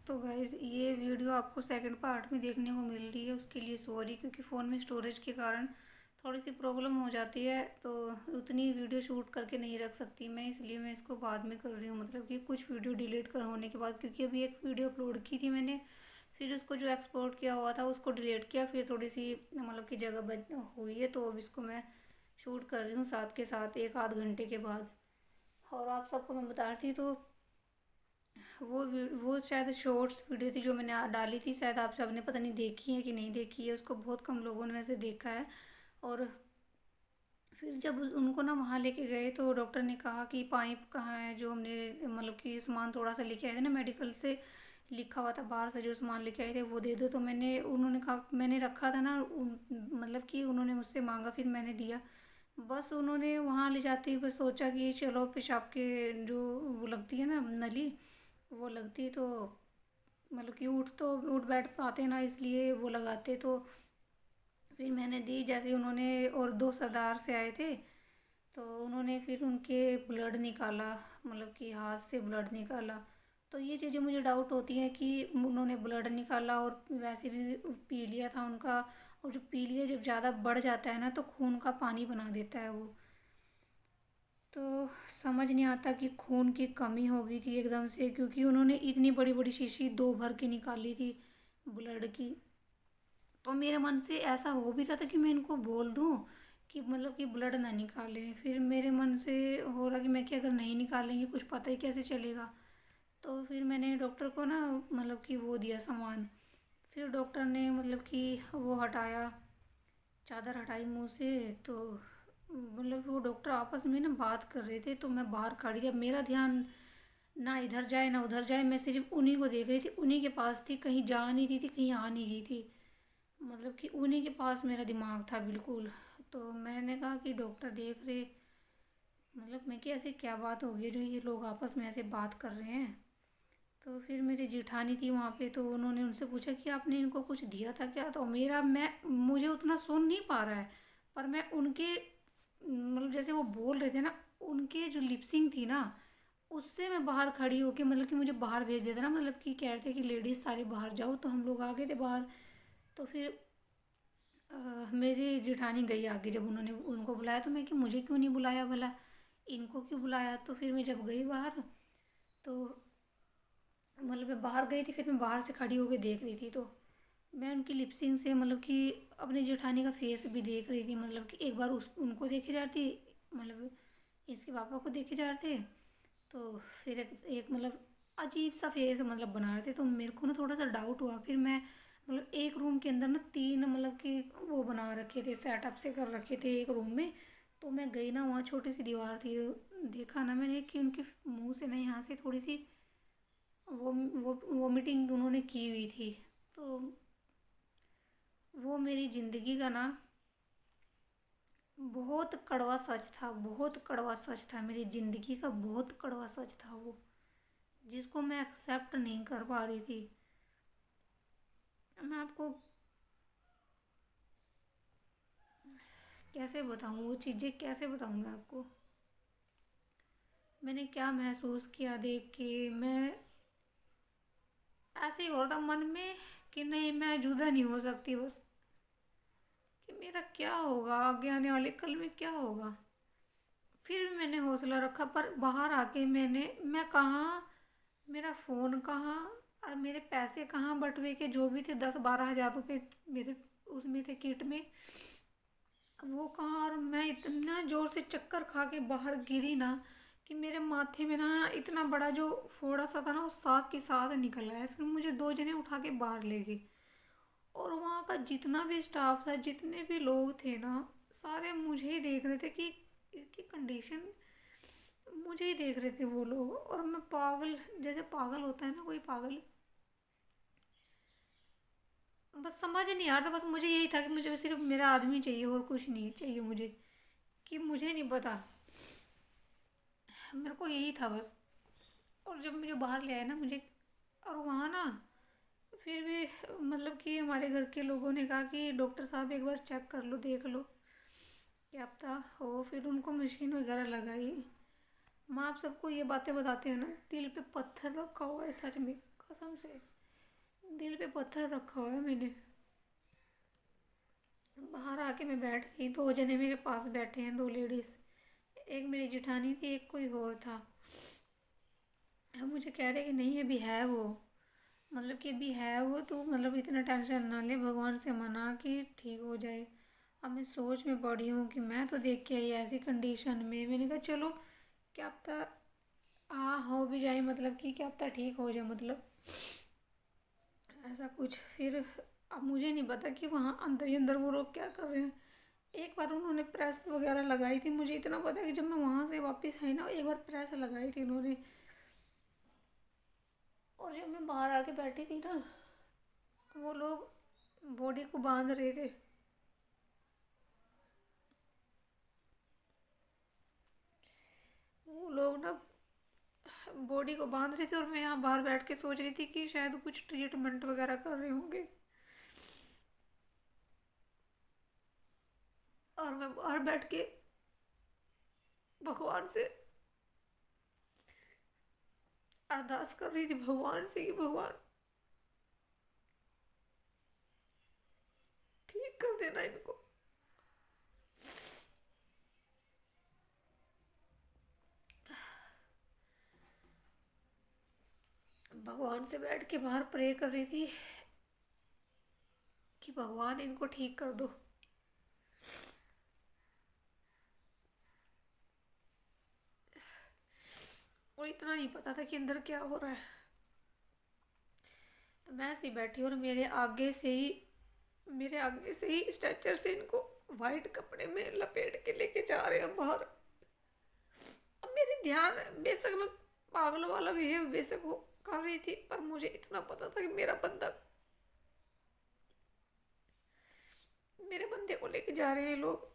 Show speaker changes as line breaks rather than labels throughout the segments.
तो गाइज़ ये वीडियो आपको सेकंड पार्ट में देखने को मिल रही है, उसके लिए सॉरी, क्योंकि फ़ोन में स्टोरेज के कारण थोड़ी सी प्रॉब्लम हो जाती है, तो उतनी वीडियो शूट करके नहीं रख सकती मैं, इसलिए मैं इसको बाद में कर रही हूँ। मतलब कि कुछ वीडियो डिलीट कर होने के बाद, क्योंकि अभी एक वीडियो अपलोड की थी मैंने, फिर उसको जो एक्सपोर्ट किया हुआ था उसको डिलीट किया, फिर थोड़ी सी मतलब कि जगह बच हुई है, तो अब इसको मैं शूट कर रही हूँ साथ के साथ एक आध घंटे के बाद। और आप सबको मैं बता रही थी, तो वो शायद शॉर्ट्स वीडियो थी जो मैंने डाली थी, शायद आप सबने पता नहीं देखी है कि नहीं देखी है, उसको बहुत कम लोगों ने वैसे देखा है। और फिर जब उनको ना वहाँ लेके गए तो डॉक्टर ने कहा कि पाइप कहाँ है, जो हमने मतलब कि सामान थोड़ा सा लेके आए थे ना मेडिकल से, लिखा हुआ था बाहर से जो सामान लेके आए थे वो दे दो, तो उन्होंने कहा मैंने रखा था ना मतलब कि उन्होंने मुझसे मांगा, फिर मैंने दिया। बस उन्होंने वहाँ ले जाते ही बस सोचा कि चलो पेशाब के जो वो लगती है ना नली, वो लगती, तो मतलब कि उठ बैठ पाते ना, इसलिए वो लगाते, तो फिर मैंने दी जैसे ही उन्होंने, और दो सरदार से आए थे, तो उन्होंने फिर उनके ब्लड निकाला, मतलब कि हाथ से ब्लड निकाला। तो ये चीज़ें मुझे डाउट होती हैं कि उन्होंने ब्लड निकाला और वैसे भी पी लिया था उनका, और जो पी लिया जब ज़्यादा बढ़ जाता है ना तो खून का पानी बना देता है वो। तो समझ नहीं आता कि खून की कमी हो गई थी एकदम से, क्योंकि उन्होंने इतनी बड़ी बड़ी शीशी दो भर के निकाली थी ब्लड की। तो मेरे मन से ऐसा हो भी रहा था कि मैं इनको बोल दूं कि मतलब कि ब्लड ना निकालें, फिर मेरे मन से हो रहा कि मैं कि अगर नहीं निकालेंगे कुछ पता ही कैसे चलेगा। तो फिर मैंने डॉक्टर को ना मतलब कि वो दिया सामान, फिर डॉक्टर ने मतलब कि वो हटाया, चादर हटाई मुंह से, तो मतलब वो डॉक्टर आपस में ना बात कर रहे थे, तो मैं बाहर खड़ी थी, अब मेरा ध्यान ना इधर जाए ना उधर जाए, मैं सिर्फ उन्हीं को देख रही थी, उन्हीं के पास थी, कहीं जा नहीं रही थी कहीं आ नहीं रही थी, मतलब कि उन्हीं के पास मेरा दिमाग था बिल्कुल। तो मैंने कहा कि डॉक्टर देख रहे, मतलब मैं कि ऐसे क्या बात हो गई जो ये लोग आपस में ऐसे बात कर रहे हैं। तो फिर मेरी जेठानी थी वहाँ पे, तो उन्होंने उनसे पूछा कि आपने इनको कुछ दिया था क्या, तो मैं मुझे उतना सुन नहीं पा रहा है, पर मैं उनके मतलब जैसे वो बोल रहे थे ना, उनके जो लिपसिंग थी ना, उससे मैं बाहर खड़ी होके मतलब कि मुझे बाहर भेज देता ना, मतलब कि कह रहे थे कि लेडीज़ सारे बाहर जाओ, तो हम लोग आ गए थे बाहर। तो फिर मेरी जेठानी गई आगे, जब उन्होंने उनको बुलाया तो मैं कि मुझे क्यों नहीं बुलाया भला, इनको क्यों बुलाया। तो फिर मैं जब गई बाहर, तो मतलब मैं बाहर गई थी, फिर मैं बाहर से खड़ी होकर देख रही थी, तो मैं उनकी लिपसिंग से मतलब कि अपनी जेठानी का फेस भी देख रही थी, मतलब कि एक बार उस उनको देखे जा रही थी, मतलब इसके पापा को देखे जा रहे थे, तो फिर एक मतलब अजीब सा फेस मतलब बना रहे थे, तो मेरे को ना थोड़ा सा डाउट हुआ, फिर मैं मतलब एक रूम के अंदर ना तीन मतलब कि वो बना रखे थे, सेटअप से कर रखे थे एक रूम में। तो मैं गई ना, वहाँ छोटी सी दीवार थी, देखा ना मैंने कि उनके मुंह से ना यहाँ से थोड़ी सी वो वोमिटिंग उन्होंने की हुई थी। तो वो मेरी ज़िंदगी का ना बहुत कड़वा सच था, बहुत कड़वा सच था, मेरी ज़िंदगी का बहुत कड़वा सच था वो, जिसको मैं एक्सेप्ट नहीं कर पा रही थी। मैं आपको कैसे बताऊँ वो चीज़ें, कैसे बताऊँ मैं आपको, मैंने क्या महसूस किया देख के, मैं ऐसे ही हो रहा था मन में कि नहीं मैं जुदा नहीं हो सकती, बस कि मेरा क्या होगा आगे आने वाले कल में क्या होगा। फिर भी मैंने हौसला रखा, पर बाहर आके मैं कहाँ, मेरा फ़ोन कहाँ, और मेरे पैसे कहाँ बटुए के जो भी थे 10-12 हज़ार रुपये मेरे उसमें थे किट में, वो कहाँ। और मैं इतना ज़ोर से चक्कर खा के बाहर गिरी ना कि मेरे माथे में ना इतना बड़ा जो फोड़ा सा था ना वो साथ के साथ निकल आया, फिर मुझे दो जने उठा के बाहर ले गए। और वहाँ का जितना भी स्टाफ था, जितने भी लोग थे ना, सारे मुझे ही देख रहे थे कि इसकी कंडीशन, मुझे ही देख रहे थे वो लोग, और मैं पागल, जैसे पागल होता है ना कोई पागल, बस समझ नहीं आ रहा था, बस मुझे यही था कि मुझे सिर्फ मेरा आदमी चाहिए और कुछ नहीं चाहिए मुझे, कि मुझे नहीं पता, मेरे को यही था बस। और जब मुझे बाहर ले आए ना मुझे, और वहाँ ना फिर भी मतलब कि हमारे घर के लोगों ने कहा कि डॉक्टर साहब एक बार चेक कर लो, देख लो क्या पता हो, फिर उनको मशीन वगैरह लगाई। माँ आप सबको ये बातें बताते हैं ना, दिल पे पत्थर रखा हुआ है सच में, कसम से दिल पे पत्थर रखा हुआ है मैंने। बाहर आके मैं बैठ गई, दो जने मेरे पास बैठे हैं, दो लेडीज, एक मेरी जिठानी थी, एक कोई और था। अब मुझे कह रहे कि नहीं अभी है वो, मतलब कि अभी है वो, तो मतलब इतना टेंशन ना ले, भगवान से मना कि ठीक हो जाए। अब मैं सोच में पड़ी हूँ कि मैं तो देख के आई ऐसी कंडीशन में, मैंने कहा चलो क्या पता हाँ हो भी जाए, मतलब कि क्या पता ठीक हो जाए, मतलब ऐसा कुछ। फिर अब मुझे नहीं पता कि वहाँ अंदर ही अंदर वो लोग क्या कर रहे हैं। एक बार उन्होंने प्रेस वगैरह लगाई थी, मुझे इतना पता है कि जब मैं वहाँ से वापस आई ना, एक बार प्रेस लगाई थी उन्होंने। और जब मैं बाहर आके बैठी थी ना, वो लोग बॉडी को बांध रहे थे। वो लोग ना बॉडी को बांध रहे थे, और मैं यहाँ बाहर बैठ के सोच रही थी कि शायद कुछ ट्रीटमेंट वगैरह कर रहे होंगे। और मैं बाहर बैठ के भगवान से अरदास कर रही थी, भगवान से कि भगवान ठीक कर देना इनको। भगवान से बैठ के बाहर प्रे कर रही थी कि भगवान इनको ठीक कर दो। और इतना नहीं पता था कि अंदर क्या हो रहा है। तो मैं ऐसे ही बैठी और मेरे आगे से ही स्ट्रेचर से इनको वाइट कपड़े में लपेट के लेके जा रहे हैं बाहर। अब मेरी ध्यान, बेशक मैं पागल वाला बिहेव बेशक वो कर रही थी, पर मुझे इतना पता था कि मेरे बंदे को लेके जा रहे हैं लोग।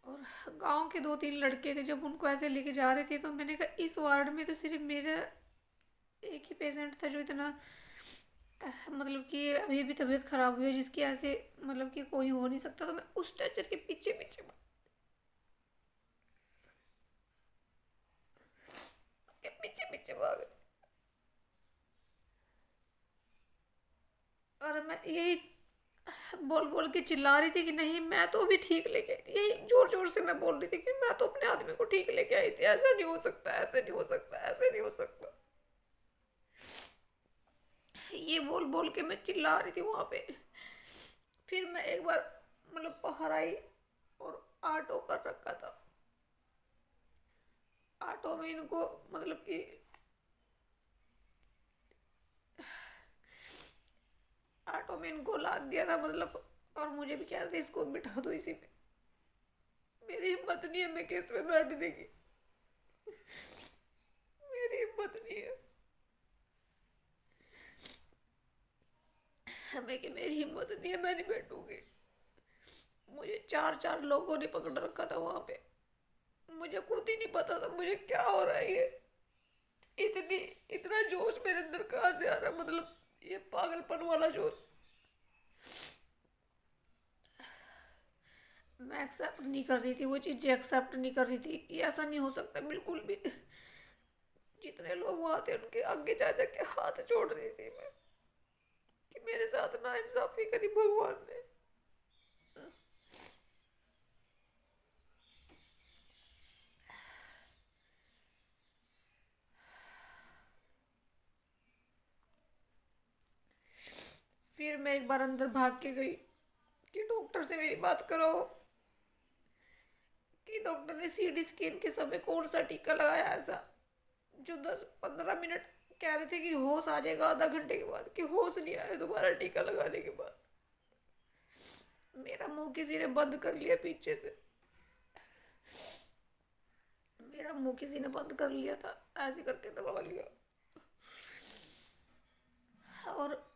और गांव के दो तीन लड़के थे, जब उनको ऐसे लेके जा रहे थे तो मैंने कहा इस वार्ड में तो सिर्फ मेरा एक ही पेशेंट था जो इतना मतलब कि अभी भी तबीयत खराब हुई है, जिसकी ऐसे मतलब कि कोई हो नहीं सकता। तो मैं उस स्ट्रेचर के पीछे पीछे उसके पीछे पीछे भाग। और मैं यही बोल बोल के चिल्ला रही थी कि नहीं मैं तो अभी ठीक लेके आई थी, यही जोर जोर से मैं बोल रही थी कि मैं तो अपने आदमी को ठीक लेके आई थी, ऐसा नहीं हो सकता, ऐसे नहीं हो सकता, ऐसे नहीं हो सकता। ये बोल बोल के मैं चिल्ला रही थी वहां पे। फिर मैं एक बार मतलब बाहर आई और ऑटो कर रखा था। ऑटो में इनको मतलब कि ऑटो में इनको लाद दिया था मतलब। और मुझे भी कह रहे थे इसको बिठा दो इसी पे। मेरी हिम्मत नहीं है मैं केस में बैठने की, मेरी हिम्मत नहीं है। हमें कि मेरी हिम्मत नहीं है, मैं नहीं बैठूंगी। मुझे चार चार लोगों ने पकड़ रखा था वहां पे। मुझे खुद ही नहीं पता था मुझे क्या हो रहा है ये। इतनी इतना जोश मेरे अंदर कहाँ से आ रहा है, मतलब ये पागलपन वाला जोश। मैं एक्सेप्ट नहीं कर रही थी, वो चीज़ें एक्सेप्ट नहीं कर रही थी कि ऐसा नहीं हो सकता बिल्कुल भी। जितने लोग वहां थे उनके आगे जा जा के हाथ जोड़ रही थी मैं कि मेरे साथ ना इंसाफी करी भगवान ने। फिर मैं एक बार अंदर भाग के गई कि डॉक्टर से मेरी बात करो, कि डॉक्टर ने सीटी स्कैन के समय कौन सा टीका लगाया ऐसा जो 10-15 मिनट कह रहे थे कि होश आ जाएगा आधा घंटे के बाद, कि होश नहीं आया दोबारा टीका लगाने के बाद। मेरा मुंह किसी ने बंद कर लिया पीछे से, मेरा मुंह किसी ने बंद कर लिया था, ऐसे करके दबा लिया। और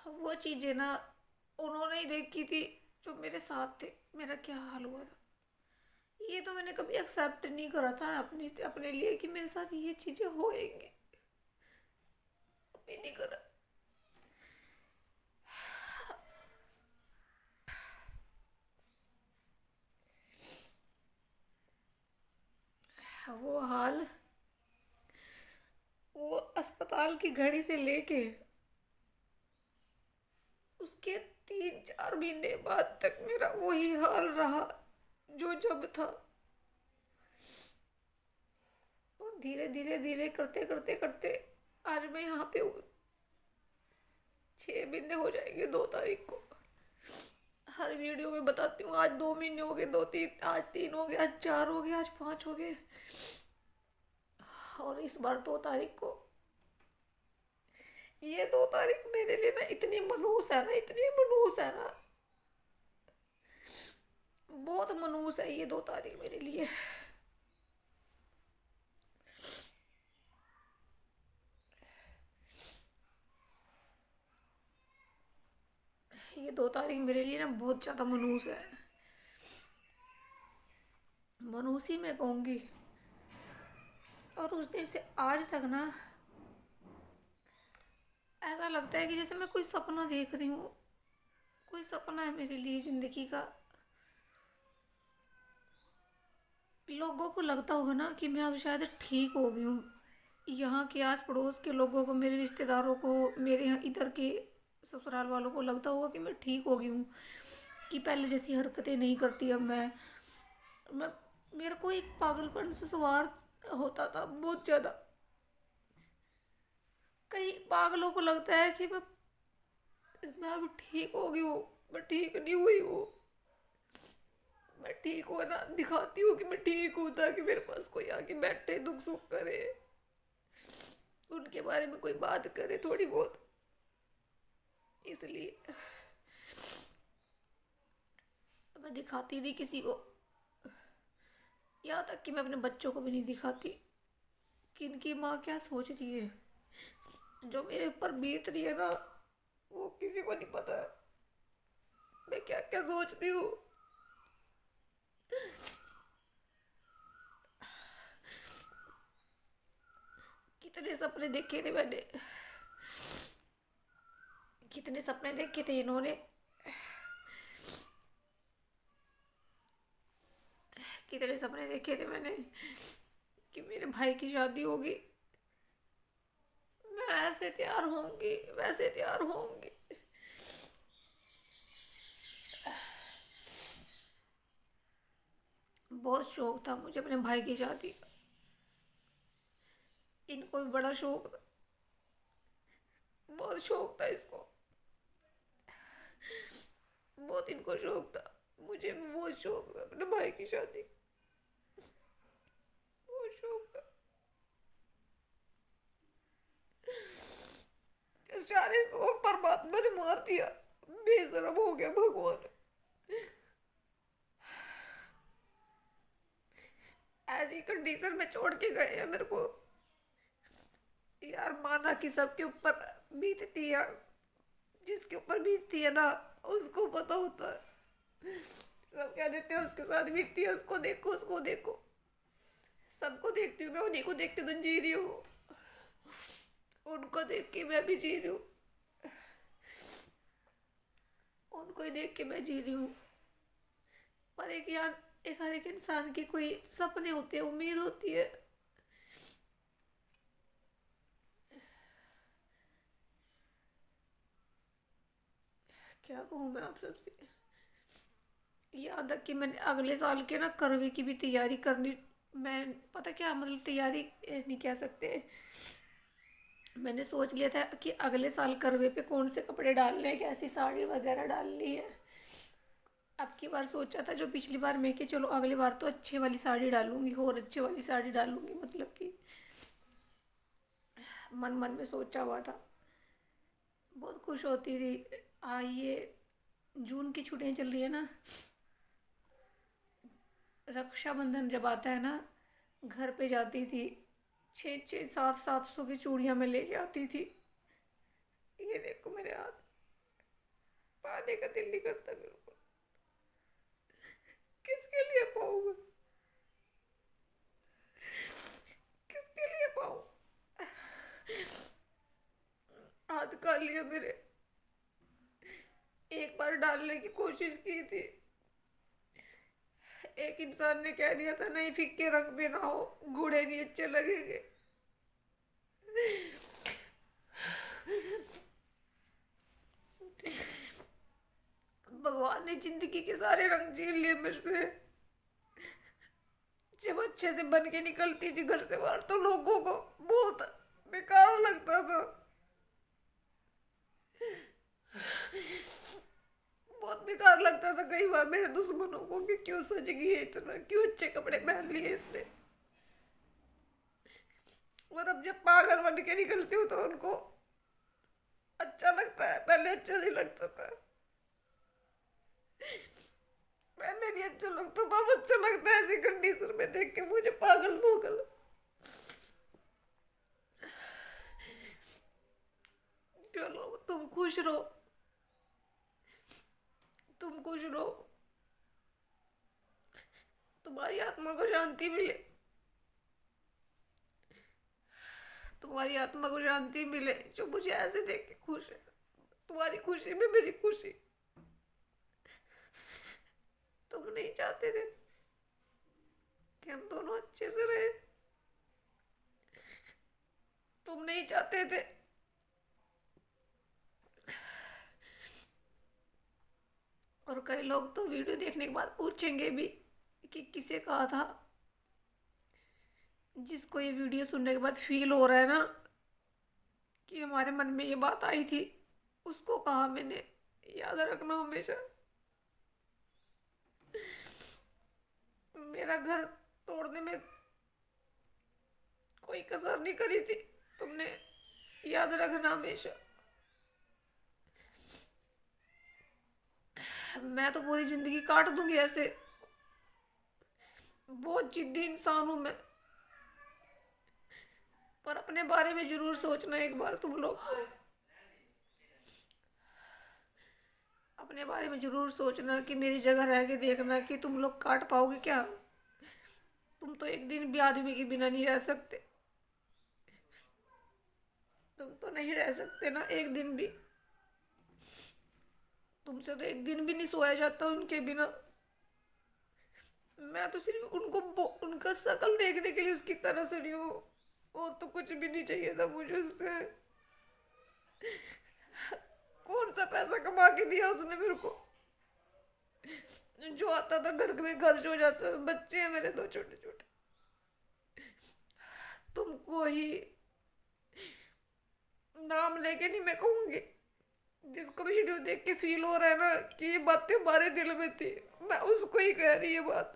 वो चीज़ें ना उन्होंने ही देखी थी जो मेरे साथ थे, मेरा क्या हाल हुआ था। ये तो मैंने कभी एक्सेप्ट नहीं करा था अपने अपने लिए कि मेरे साथ ये चीज़ें होएंगी, कभी नहीं करा। वो हाल, वो अस्पताल की घड़ी से लेके उसके 3-4 महीने बाद तक मेरा वही हाल रहा जो जब था। और धीरे धीरे धीरे करते करते करते आज मैं यहाँ पे हूँ। 6 महीने हो जाएंगे 2 तारीख को। हर वीडियो में बताती हूँ आज 2 महीने हो गए, 2-3, आज 3 हो गए, आज 4 हो गए, आज 5 हो गए। और इस बार 2 तारीख को, ये 2 तारीख मेरे लिए ना इतनी मनहूस है ना, इतनी मनहूस है ना, बहुत मनहूस है ये 2 तारीख मेरे लिए। ये 2 तारीख मेरे लिए ना बहुत ज़्यादा मनहूस है, मनहूस ही मैं कहूँगी। और उस दिन से आज तक ना ऐसा लगता है कि जैसे मैं कोई सपना देख रही हूँ, कोई सपना है मेरे लिए ज़िंदगी का। लोगों को लगता होगा ना कि मैं अब शायद ठीक हो गई हूँ। यहाँ के आस पड़ोस के लोगों को, मेरे रिश्तेदारों को, मेरे यहाँ इधर के ससुराल वालों को लगता होगा कि मैं ठीक हो गई हूँ, कि पहले जैसी हरकतें नहीं करती अब मैं मेरे को एक पागलपन से सवार होता था बहुत ज़्यादा। कई पागलों को लगता है कि मैं अब ठीक हो गई हूँ, मैं ठीक नहीं हुई हूँ। मैं ठीक होना दिखाती हूँ कि मैं ठीक हूँ, ताकि मेरे पास कोई आके बैठे, दुख सुख करे, उनके बारे में कोई बात करे थोड़ी बहुत। इसलिए मैं दिखाती नहीं किसी को, यहाँ तक कि मैं अपने बच्चों को भी नहीं दिखाती कि इनकी माँ क्या सोच रही है। जो मेरे ऊपर बीत रही है ना, वो किसी को नहीं पता मैं क्या क्या सोचती हूँ। कितने सपने देखे थे मैंने, कितने सपने देखे थे इन्होंने, कितने सपने देखे थे मैंने कि मेरे भाई की शादी होगी, मैं ऐसे तैयार होंगी, वैसे तैयार होंगी। बहुत शौक था मुझे अपने भाई की शादी का, इनको भी बड़ा शौक था, बहुत शौक था इसको, बहुत इनको शौक था। मुझे भी बहुत शौक था अपने भाई की शादी, बहुत शौक था। सारे शौक परमात्मा ने मार दिया, बेशरम हो गया भगवान। ऐसी कंडीशन में छोड़ के गए हैं मेरे को। यार माना कि सबके ऊपर बीतती है, जिसके ऊपर बीतती है ना उसको पता होता है। सब कह देते हैं उसके साथ बीतती है, उसको देखो, उसको देखो। सबको देखती हूँ मैं, उन्हीं को देखते तो जी रही हूँ, उनको देख के मैं भी जी रही हूँ, उनको ही देख के मैं जी रही हूँ। पर एक यार, एक हर एक इंसान की कोई सपने होते हैं, उम्मीद होती है। क्या कहूँ मैं आप सबसे। याद है कि मैंने अगले साल के ना करवे की भी तैयारी करनी, मैं पता क्या मतलब तैयारी नहीं कह सकते, मैंने सोच लिया था कि अगले साल करवे पे कौन से कपड़े डालने हैं, कैसी साड़ी वगैरह डालनी है। अब की बार सोचा था जो पिछली बार मैं कि चलो अगली बार तो अच्छे वाली साड़ी डालूंगी, और अच्छे वाली साड़ी डालूंगी, मतलब कि मन मन में सोचा हुआ था। बहुत खुश होती थी। ये जून की छुट्टियां चल रही है ना, रक्षाबंधन जब आता है ना, घर पे जाती थी, 600-700 की चूड़ियां मैं लेके आती थी। ये देखो मेरे हाथ, पाने का दिल नहीं करता मेरे को। किसके लिए पाऊँ मैं, किसके लिए पाऊँ। हाथ काट लिया मेरे, एक बार डालने की कोशिश की थी, एक इंसान ने कह दिया था नहीं फीके रंग में ना हो, गूढ़े नहीं अच्छे लगेंगे। भगवान ने जिंदगी के सारे रंग झेल लिए मेरे से। जब अच्छे से बन के निकलती थी घर से बाहर तो लोगों को बहुत बेकार लगता था, बहुत बेकार लगता था कई बार मेरे दुश्मनों को कि क्यों सज गई है इतना, क्यों अच्छे कपड़े पहन लिए इसने। और अब जब पागल बन के निकलती हूँ तो उनको अच्छा लगता है, पहले अच्छा नहीं लगता था। पहले नहीं अच्छा लगता था, अब अच्छा लगता है ऐसी कंडीशन में देख के मुझे पागल पागल। चलो तुम खुश रहो, तुम खुश रहो, तुम्हारी आत्मा को शांति मिले, तुम्हारी आत्मा को शांति मिले जो मुझे ऐसे देख के खुश है। तुम्हारी खुशी में मेरी खुशी। तुम नहीं चाहते थे कि हम दोनों अच्छे से रहे, तुम नहीं चाहते थे। और कई लोग तो वीडियो देखने के बाद पूछेंगे भी कि किसे कहा था। जिसको ये वीडियो सुनने के बाद फील हो रहा है ना कि हमारे मन में ये बात आई थी, उसको कहा मैंने, याद रखना हमेशा। मेरा घर तोड़ने में कोई कसर नहीं करी थी तुमने, याद रखना हमेशा। मैं तो पूरी जिंदगी काट दूंगी ऐसे, बहुत जिद्दी इंसान हूं मैं। पर अपने बारे में जरूर सोचना एक बार तुम लोग, अपने बारे में जरूर सोचना कि मेरी जगह रह के देखना कि तुम लोग काट पाओगे क्या। तुम तो एक दिन भी आदमी के बिना नहीं रह सकते, तुम तो नहीं रह सकते ना एक दिन भी। तुमसे तो एक दिन भी नहीं सोया जाता उनके बिना। मैं तो सिर्फ उनको उनका शकल देखने के लिए उसकी तरह से रही हूँ, और तो कुछ भी नहीं चाहिए था मुझे उससे। कौन सा पैसा कमा के दिया उसने मेरे को, जो आता था घर में खर्च हो जाता था। बच्चे हैं मेरे दो छोटे छोटे। तुमको ही नाम लेके नहीं मैं कहूंगी, जिसको वीडियो देख के फील हो रहा है ना कि ये बातें हमारे दिल में थी, मैं उसको ही कह रही है बात।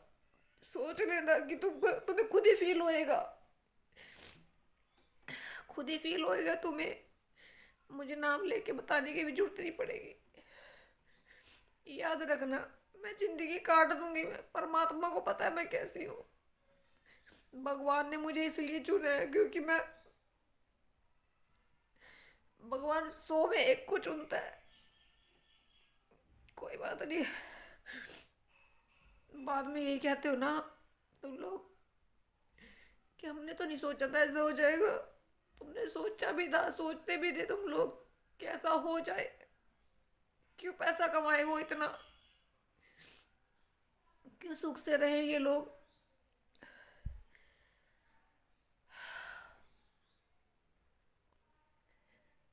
सोच लेना कि तुमको, तुम्हें खुद ही फील होएगा, खुद ही फील होएगा तुम्हें। मुझे नाम लेके बताने की भी जरूरत नहीं पड़ेगी। याद रखना, मैं जिंदगी काट दूंगी, मैं परमात्मा को पता है मैं कैसी हूँ। भगवान ने मुझे इसलिए चुना है क्योंकि मैं, भगवान 100 में एक को चुनता है। कोई बात नहीं, बाद में यही कहते हो ना तुम लोग कि हमने तो नहीं सोचा था ऐसा हो जाएगा। तुमने सोचा भी था, सोचते भी थे तुम लोग कि ऐसा हो जाए। क्यों पैसा कमाए वो इतना, क्यों सुख से रहे ये लोग।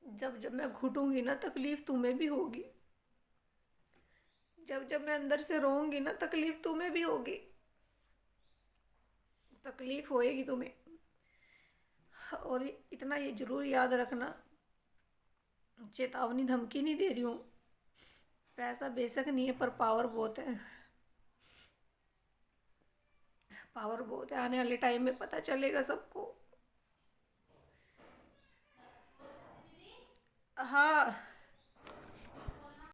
जब जब मैं घुटूंगी ना तकलीफ तुम्हें भी होगी, जब जब मैं अंदर से रोऊंगी ना तकलीफ तुम्हें भी होगी, तकलीफ होएगी तुम्हें। और इतना ये जरूर याद रखना, चेतावनी धमकी नहीं दे रही हूँ। पैसा बेशक नहीं है पर पावर बहुत है, पावर बहुत है। आने वाले टाइम में पता चलेगा सबको। हाँ।